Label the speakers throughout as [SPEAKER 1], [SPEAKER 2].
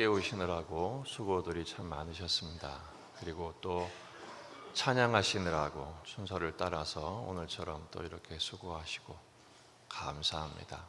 [SPEAKER 1] 깨우시느라고 수고들이 참 많으셨습니다. 그리고 또 찬양하시느라고 순서를 따라서 오늘처럼 또 이렇게 수고하시고 감사합니다.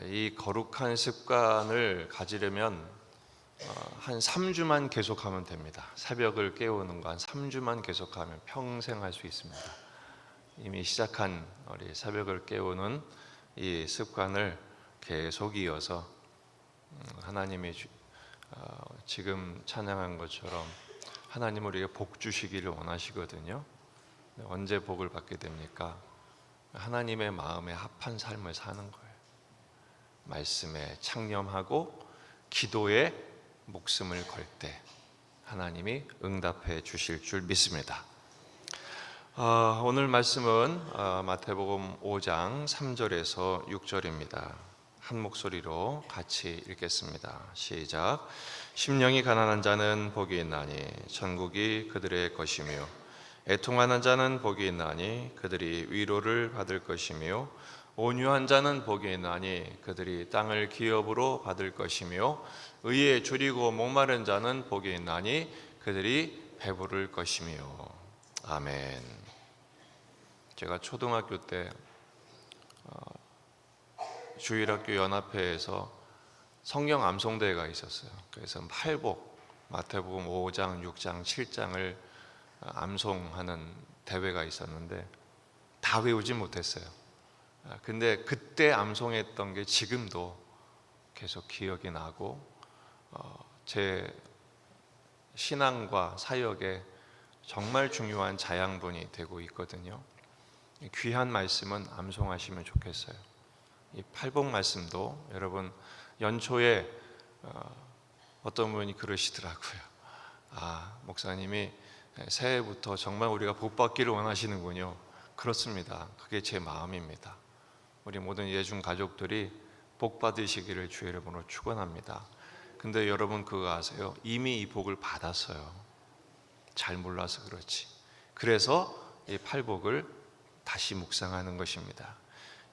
[SPEAKER 1] 이 거룩한 습관을 가지려면 한 3주만 계속하면 됩니다. 새벽을 깨우는 거 한 3주만 계속하면 평생 할 수 있습니다. 이미 시작한 우리 새벽을 깨우는 이 습관을 계속 이어서 하나님이 지금 찬양한 것처럼 하나님 우리에게 복 주시기를 원하시거든요. 언제 복을 받게 됩니까? 하나님의 마음에 합한 삶을 사는 거예요. 말씀에 창념하고 기도에 목숨을 걸 때 하나님이 응답해 주실 줄 믿습니다. 오늘 말씀은 마태복음 5장 3절에서 6절입니다. 한 목소리로 같이 읽겠습니다. 시작. 심령이 가난한 자는 복이 있나니 천국이 그들의 것이며 애통하는 자는 복이 있나니 그들이 위로를 받을 것이며 온유한 자는 복이 있나니 그들이 땅을 기업으로 받을 것이며 의에 줄이고 목마른 자는 복이 있나니 그들이 배부를 것이며. 아멘. 제가 초등학교 때 주일학교 연합회에서 성경 암송대회가 있었어요. 그래서 팔복, 마태복음 5장, 6장, 7장을 암송하는 대회가 있었는데 다 외우지 못했어요. 근데 그때 암송했던 게 지금도 계속 기억이 나고 제 신앙과 사역에 정말 중요한 자양분이 되고 있거든요. 귀한 말씀은 암송하시면 좋겠어요. 이 팔복 말씀도 여러분 연초에 어떤 분이 그러시더라고요. 목사님이 새해부터 정말 우리가 복 받기를 원하시는군요. 그렇습니다. 그게 제 마음입니다. 우리 모든 예중 가족들이 복 받으시기를 주의 이름으로 축원합니다. 근데 여러분 그거 아세요? 이미 이 복을 받았어요. 잘 몰라서 그렇지. 그래서 이 팔복을 다시 묵상하는 것입니다.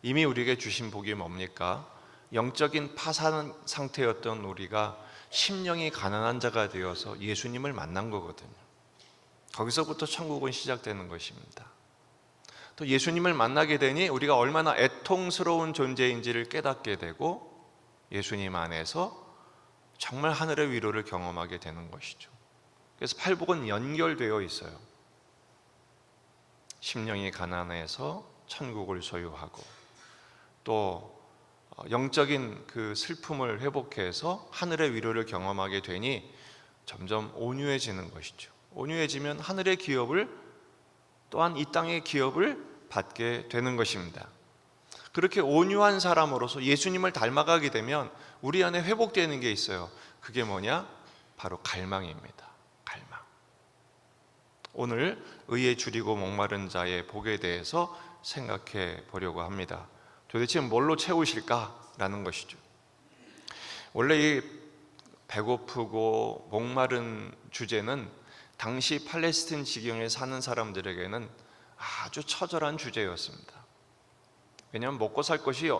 [SPEAKER 1] 이미 우리에게 주신 복이 뭡니까? 영적인 파산 상태였던 우리가 심령이 가난한 자가 되어서 예수님을 만난 거거든요. 거기서부터 천국은 시작되는 것입니다. 또 예수님을 만나게 되니 우리가 얼마나 애통스러운 존재인지를 깨닫게 되고 예수님 안에서 정말 하늘의 위로를 경험하게 되는 것이죠. 그래서 팔복은 연결되어 있어요. 심령이 가난해서 천국을 소유하고 또 영적인 그 슬픔을 회복해서 하늘의 위로를 경험하게 되니 점점 온유해지는 것이죠. 온유해지면 하늘의 기업을 또한 이 땅의 기업을 받게 되는 것입니다. 그렇게 온유한 사람으로서 예수님을 닮아가게 되면 우리 안에 회복되는 게 있어요. 그게 뭐냐? 바로 갈망입니다. 갈망. 오늘 의에 줄이고 목마른 자의 복에 대해서 생각해 보려고 합니다. 도대체 뭘로 채우실까라는 것이죠. 원래 이 배고프고 목마른 주제는 당시 팔레스틴 지경에 사는 사람들에게는 아주 처절한 주제였습니다. 왜냐하면 먹고 살 것이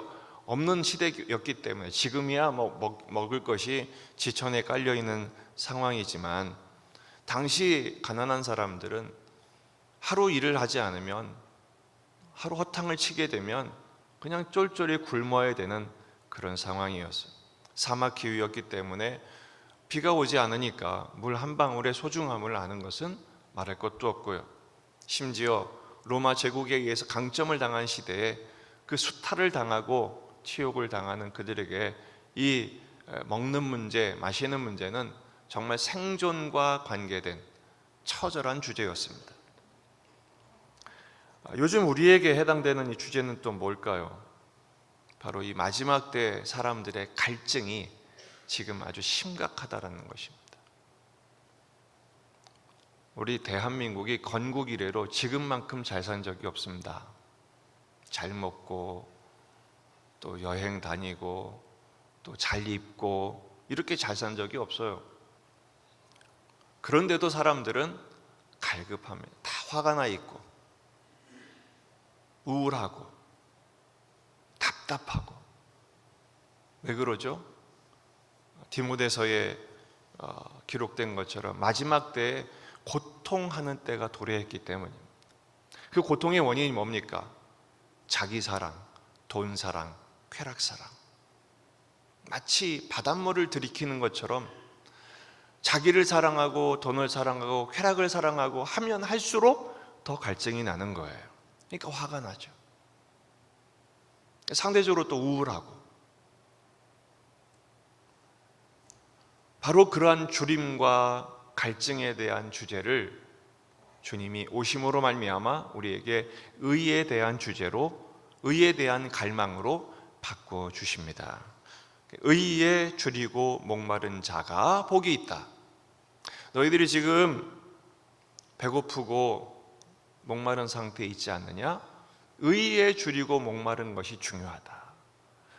[SPEAKER 1] 없는 시대였기 때문에 지금이야 먹을 것이 지천에 깔려 있는 상황이지만 당시 가난한 사람들은 하루 일을 하지 않으면 하루 허탕을 치게 되면 그냥 쫄쫄이 굶어야 되는 그런 상황이었어요. 사막 기후였기 때문에 비가 오지 않으니까 물 한 방울의 소중함을 아는 것은 말할 것도 없고요. 심지어 로마 제국에 의해서 강점을 당한 시대에 그 수탈을 당하고 치욕을 당하는 그들에게 이 먹는 문제, 마시는 문제는 정말 생존과 관계된 처절한 주제였습니다. 요즘 우리에게 해당되는 이 주제는 또 뭘까요? 바로 이 마지막 때 사람들의 갈증이 지금 아주 심각하다라는 것입니다. 우리 대한민국이 건국 이래로 지금만큼 잘 산 적이 없습니다. 잘 먹고 또 여행 다니고 또 잘 입고 이렇게 잘 산 적이 없어요. 그런데도 사람들은 갈급합니다. 다 화가 나 있고 우울하고 답답하고. 왜 그러죠? 디모데서에 기록된 것처럼 마지막 때에 고통하는 때가 도래했기 때문입니다. 그 고통의 원인이 뭡니까? 자기 사랑, 돈 사랑, 쾌락 사랑. 마치 바닷물을 들이키는 것처럼 자기를 사랑하고 돈을 사랑하고 쾌락을 사랑하고 하면 할수록 더 갈증이 나는 거예요. 그러니까 화가 나죠. 상대적으로 또 우울하고. 바로 그러한 주림과 갈증에 대한 주제를 주님이 오심으로 말미암아 우리에게 의에 대한 주제로, 의에 대한 갈망으로 바꿔 주십니다. 의에 줄이고 목마른 자가 복이 있다. 너희들이 지금 배고프고 목마른 상태에 있지 않느냐? 의에 줄이고 목마른 것이 중요하다.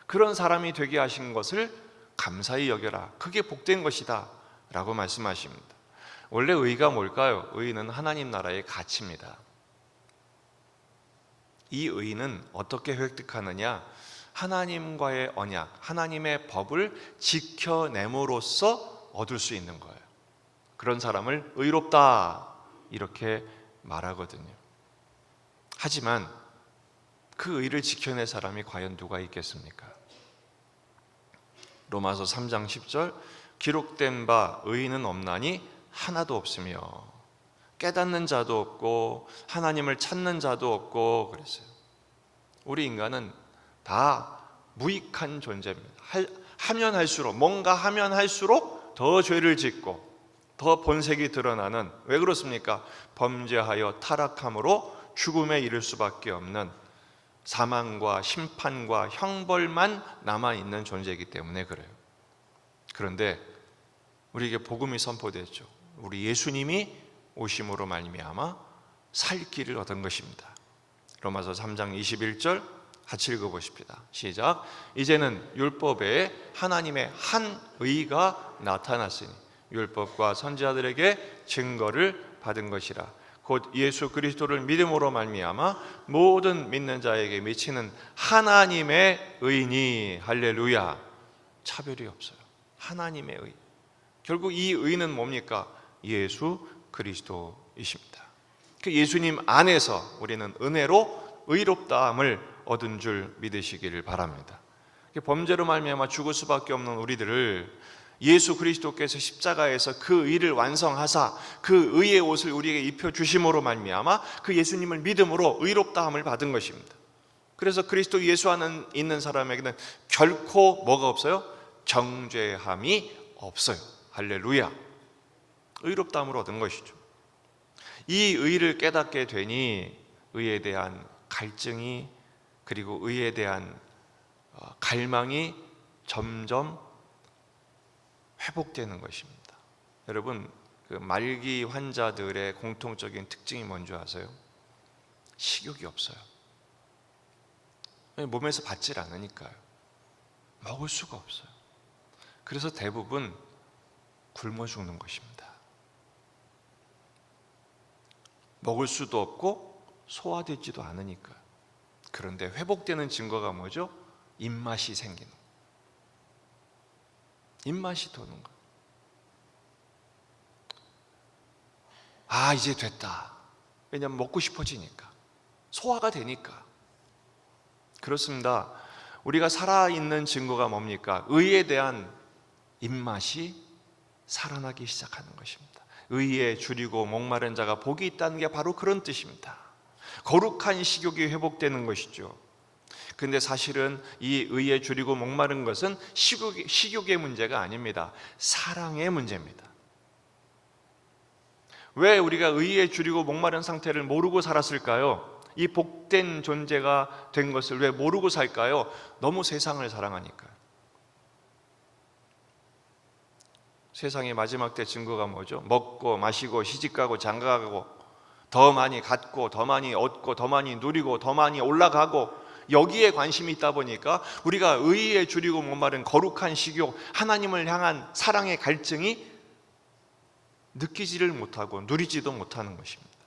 [SPEAKER 1] 그런 사람이 되게 하신 것을 감사히 여겨라. 그게 복된 것이다 라고 말씀하십니다. 원래 의가 뭘까요? 의는 하나님 나라의 가치입니다. 이 의는 어떻게 획득하느냐? 하나님과의 언약, 하나님의 법을 지켜냄으로써 얻을 수 있는 거예요. 그런 사람을 의롭다 이렇게 말하거든요. 하지만 그 의를 지켜낼 사람이 과연 누가 있겠습니까? 로마서 3장 10절 기록된 바 의인은 없나니 하나도 없으며 깨닫는 자도 없고 하나님을 찾는 자도 없고 그랬어요. 우리 인간은 다 무익한 존재입니다. 하면 할수록, 뭔가 하면 할수록 더 죄를 짓고 더 본색이 드러나는, 왜 그렇습니까? 범죄하여 타락함으로 죽음에 이를 수밖에 없는 사망과 심판과 형벌만 남아있는 존재이기 때문에 그래요. 그런데 우리에게 복음이 선포됐죠. 우리 예수님이 오심으로 말미암아 살 길을 얻은 것입니다. 로마서 3장 21절 같이 읽어보십시다. 시작. 이제는 율법에 하나님의 한 의가 나타났으니 율법과 선지자들에게 증거를 받은 것이라. 곧 예수 그리스도를 믿음으로 말미암아 모든 믿는 자에게 미치는 하나님의 의니. 할렐루야. 차별이 없어요. 하나님의 의. 결국 이 의는 뭡니까? 예수 그리스도이십니다. 그 예수님 안에서 우리는 은혜로 의롭다함을 얻은 줄 믿으시기를 바랍니다. 범죄로 말미암아 죽을 수밖에 없는 우리들을 예수 그리스도께서 십자가에서 그 의를 완성하사 그 의의 옷을 우리에게 입혀주심으로 말미암아 그 예수님을 믿음으로 의롭다함을 받은 것입니다. 그래서 그리스도 예수 안에 있는 사람에게는 결코 뭐가 없어요? 정죄함이 없어요. 할렐루야. 의롭다함을 얻은 것이죠. 이 의를 깨닫게 되니 의에 대한 갈증이, 그리고 의에 대한 갈망이 점점 회복되는 것입니다. 여러분, 그 말기 환자들의 공통적인 특징이 뭔지 아세요? 식욕이 없어요. 몸에서 받질 않으니까요. 먹을 수가 없어요. 그래서 대부분 굶어 죽는 것입니다. 먹을 수도 없고 소화되지도 않으니까. 그런데 회복되는 증거가 뭐죠? 입맛이 생기는 거예요. 입맛이 도는 거예요. 아, 이제 됐다. 왜냐하면 먹고 싶어지니까, 소화가 되니까. 그렇습니다. 우리가 살아있는 증거가 뭡니까? 의에 대한 입맛이 살아나기 시작하는 것입니다. 의에 줄이고 목마른 자가 복이 있다는 게 바로 그런 뜻입니다. 거룩한 식욕이 회복되는 것이죠. 근데 사실은 이 의에 줄이고 목마른 것은 식욕의 문제가 아닙니다. 사랑의 문제입니다. 왜 우리가 의에 줄이고 목마른 상태를 모르고 살았을까요? 이 복된 존재가 된 것을 왜 모르고 살까요? 너무 세상을 사랑하니까요. 세상의 마지막 때 증거가 뭐죠? 먹고 마시고 시집가고 장가가고 더 많이 갖고 더 많이 얻고 더 많이 누리고 더 많이 올라가고, 여기에 관심이 있다 보니까 우리가 의에 줄이고 목마른 거룩한 식욕, 하나님을 향한 사랑의 갈증이 느끼지를 못하고 누리지도 못하는 것입니다.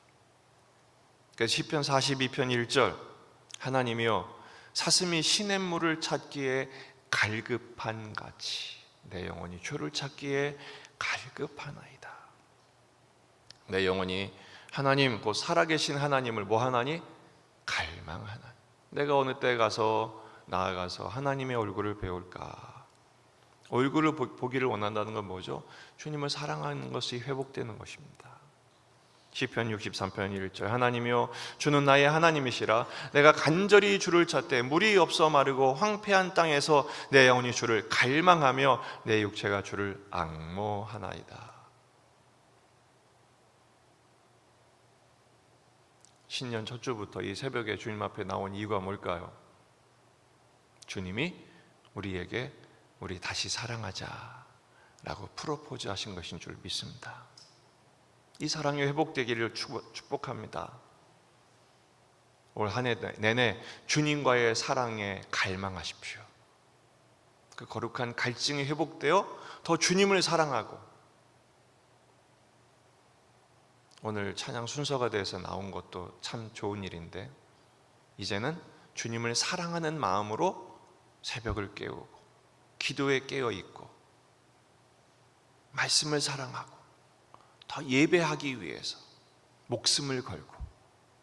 [SPEAKER 1] 그래서 시편 42편 1절 하나님이여 사슴이 시냇물을 찾기에 갈급한 같이 내 영혼이 주를 찾기에 갈급하나이다. 내 영혼이 하나님, 곧 살아계신 하나님을 뭐 하나니? 갈망하나. 내가 어느 때 가서 나아가서 하나님의 얼굴을 배울까? 얼굴을 보기를 원한다는 건 뭐죠? 주님을 사랑하는 것이 회복되는 것입니다. 시편 63편 1절 하나님이여 주는 나의 하나님이시라. 내가 간절히 주를 찾되 물이 없어 마르고 황폐한 땅에서 내 영혼이 주를 갈망하며 내 육체가 주를 앙모하나이다. 신년 첫 주부터 이 새벽에 주님 앞에 나온 이유가 뭘까요? 주님이 우리에게 우리 다시 사랑하자 라고 프로포즈 하신 것인 줄 믿습니다. 이 사랑이 회복되기를 축복합니다. 올 한 해 내내 주님과의 사랑에 갈망하십시오. 그 거룩한 갈증이 회복되어 더 주님을 사랑하고, 오늘 찬양 순서가 돼서 나온 것도 참 좋은 일인데, 이제는 주님을 사랑하는 마음으로 새벽을 깨우고 기도에 깨어 있고 말씀을 사랑하고 더 예배하기 위해서 목숨을 걸고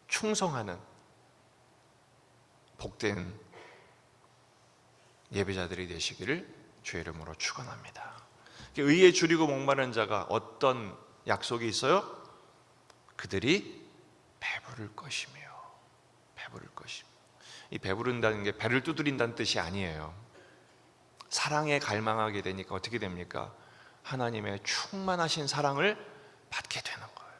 [SPEAKER 1] 충성하는 복된 예배자들이 되시기를 주의 이름으로 축원합니다. 의에 줄이고 목마른 자가 어떤 약속이 있어요? 그들이 배부를 것이며. 배부를 것이며. 이 배부른다는 게 배를 두드린다는 뜻이 아니에요. 사랑에 갈망하게 되니까 어떻게 됩니까? 하나님의 충만하신 사랑을 받게 되는 거예요.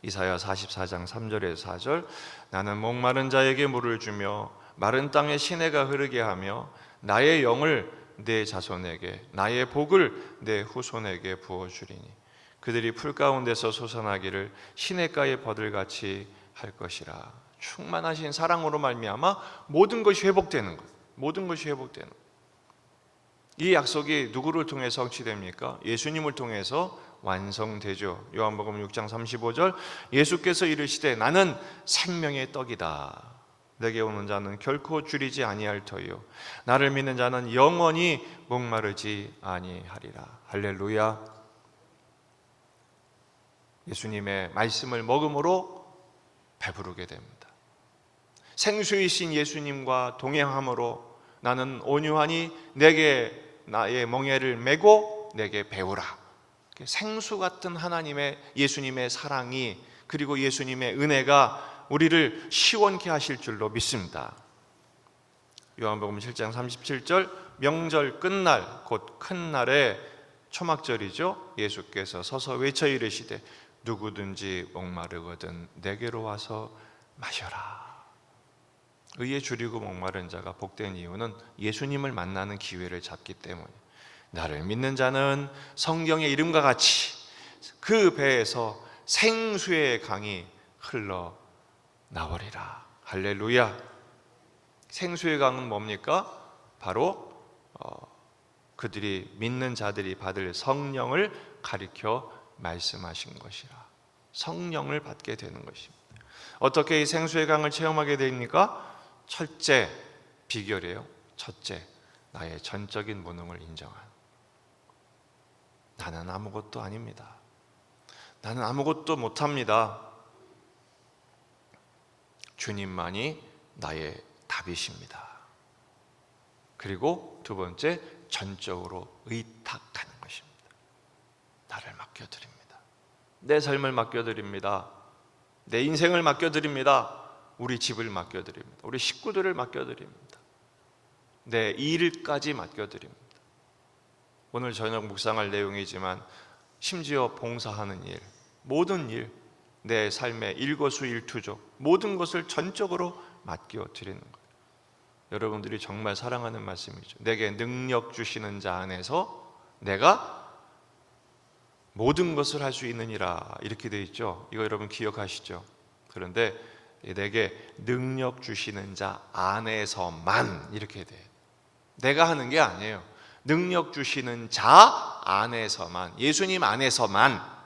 [SPEAKER 1] 이사야 44장 3절에서 4절 나는 목마른 자에게 물을 주며 마른 땅에 시내가 흐르게 하며 나의 영을 내 자손에게 나의 복을 내 후손에게 부어주리니 그들이 풀 가운데서 솟아나기를 시냇가의 버들같이 할 것이라. 충만하신 사랑으로 말미암아 모든 것이 회복되는 거예요. 모든 것이 회복되는 거예요. 이 약속이 누구를 통해서 성취됩니까? 예수님을 통해서 완성되죠. 요한복음 6장 35절 예수께서 이르시되 나는 생명의 떡이다. 내게 오는 자는 결코 줄이지 아니할 터이요 나를 믿는 자는 영원히 목마르지 아니하리라. 할렐루야. 예수님의 말씀을 먹음으로 배부르게 됩니다. 생수이신 예수님과 동행함으로 나는 온유하니 내게 나의 멍에를 메고 내게 배우라. 생수 같은 하나님의 예수님의 사랑이, 그리고 예수님의 은혜가 우리를 시원케 하실 줄로 믿습니다. 요한복음 7장 37절 명절 끝날 곧 큰 날에 초막절이죠. 예수께서 서서 외쳐 이르시되 누구든지 목마르거든 내게로 와서 마셔라. 의에 줄이고 목마른 자가 복된 이유는 예수님을 만나는 기회를 잡기 때문에, 나를 믿는 자는 성경의 이름과 같이 그 배에서 생수의 강이 흘러 나오리라. 할렐루야. 생수의 강은 뭡니까? 바로 그들이 믿는 자들이 받을 성령을 가리켜 말씀하신 것이라. 성령을 받게 되는 것입니다. 어떻게 이 생수의 강을 체험하게 됩니까? 첫째 비결이에요. 첫째, 나의 전적인 무능을 인정한. 나는 아무것도 아닙니다. 나는 아무것도 못합니다. 주님만이 나의 답이십니다. 그리고 두 번째, 전적으로 의탁하는 것입니다. 나를 맡겨드립니다. 내 삶을 맡겨드립니다. 내 인생을 맡겨드립니다. 우리 집을 맡겨드립니다. 우리 식구들을 맡겨드립니다. 내 일까지 맡겨드립니다. 오늘 저녁 묵상할 내용이지만 심지어 봉사하는 일, 모든 일, 내 삶의 일거수일투족 모든 것을 전적으로 맡겨드리는 거예요. 여러분들이 정말 사랑하는 말씀이죠. 내게 능력 주시는 자 안에서 내가 모든 것을 할 수 있느니라, 이렇게 되어 있죠. 이거 여러분 기억하시죠? 그런데 내게 능력 주시는 자 안에서만 이렇게 돼. 내가 하는 게 아니에요. 능력 주시는 자 안에서만, 예수님 안에서만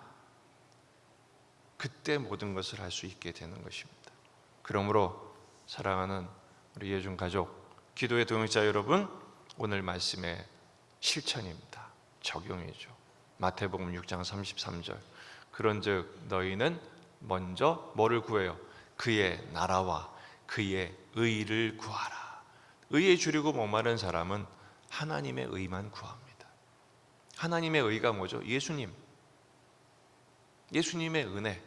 [SPEAKER 1] 그때 모든 것을 할 수 있게 되는 것입니다. 그러므로 사랑하는 우리 예중 가족, 기도의 동역자 여러분, 오늘 말씀에 실천입니다. 적용이죠. 마태복음 6장 33절. 그런즉 너희는 먼저 뭐를 구해요? 그의 나라와 그의 의를 구하라. 의에 줄이고 목마른 사람은 하나님의 의만 구합니다. 하나님의 의가 뭐죠? 예수님. 예수님의 은혜.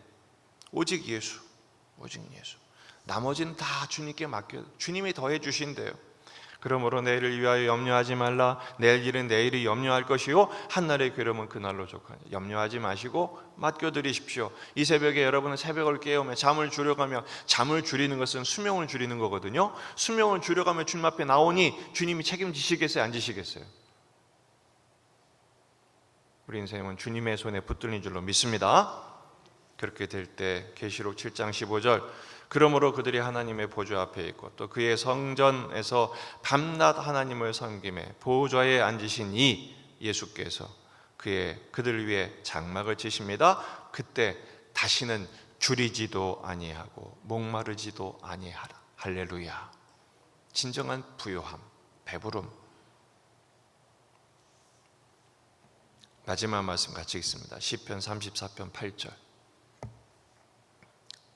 [SPEAKER 1] 오직 예수. 오직 예수. 나머지는 다 주님께 맡겨요. 주님이 더해 주신대요. 그러므로 내일을 위하여 염려하지 말라. 내일 일은 내일이 염려할 것이요 한날의 괴로움은 그날로 족하니. 염려하지 마시고 맡겨드리십시오. 이 새벽에 여러분은 새벽을 깨우며 잠을 줄여가며, 잠을 줄이는 것은 수명을 줄이는 거거든요. 수명을 줄여가며 주님 앞에 나오니 주님이 책임지시겠어요? 안 지시겠어요? 우리 인생은 주님의 손에 붙들린 줄로 믿습니다. 그렇게 될 때 계시록 7장 15절, 그러므로 그들이 하나님의 보좌 앞에 있고 또 그의 성전에서 밤낮 하나님을 섬김에 보좌에 앉으신 이 예수께서 그들을 위해 장막을 치십니다. 그때 다시는 줄이지도 아니하고 목마르지도 아니하라. 할렐루야. 진정한 부요함, 배부름. 마지막 말씀 같이 읽습니다. 시편 34편 8절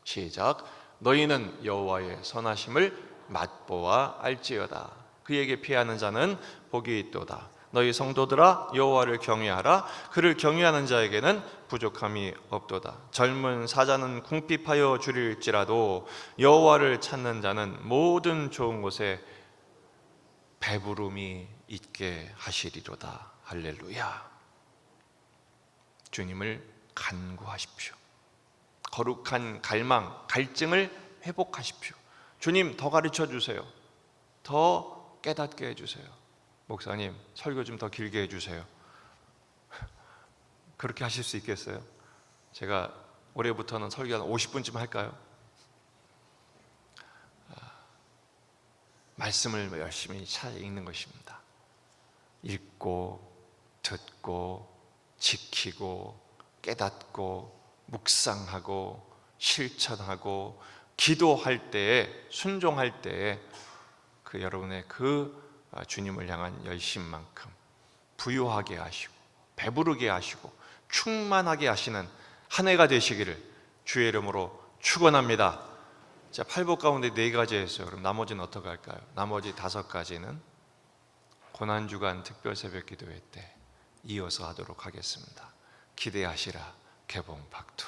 [SPEAKER 1] 시작. 너희는 여호와의 선하심을 맛보아 알지어다. 그에게 피하는 자는 복이 있도다. 너희 성도들아 여호와를 경외하라. 그를 경외하는 자에게는 부족함이 없도다. 젊은 사자는 궁핍하여 줄일지라도 여호와를 찾는 자는 모든 좋은 곳에 배부름이 있게 하시리로다. 할렐루야. 주님을 간구하십시오. 거룩한 갈망, 갈증을 회복하십시오. 주님 더 가르쳐 주세요. 더 깨닫게 해주세요. 목사님 설교 좀 더 길게 해주세요. 그렇게 하실 수 있겠어요? 제가 올해부터는 설교 한 50분쯤 할까요? 말씀을 열심히 찾아 읽는 것입니다. 읽고 듣고 지키고 깨닫고 묵상하고 실천하고 기도할 때에, 순종할 때에 여러분의 주님을 향한 열심만큼 부유하게 하시고 배부르게 하시고 충만하게 하시는 한 해가 되시기를 주의 이름으로 축원합니다. 자, 8복 가운데 4가지 했어요. 그럼 나머지는 어떻게 할까요? 나머지 5가지는 고난주간 특별 새벽 기도회 때 이어서 하도록 하겠습니다. 기대하시라. 개봉 박두.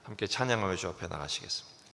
[SPEAKER 1] 함께 찬양하며 주 앞에 나가시겠습니다.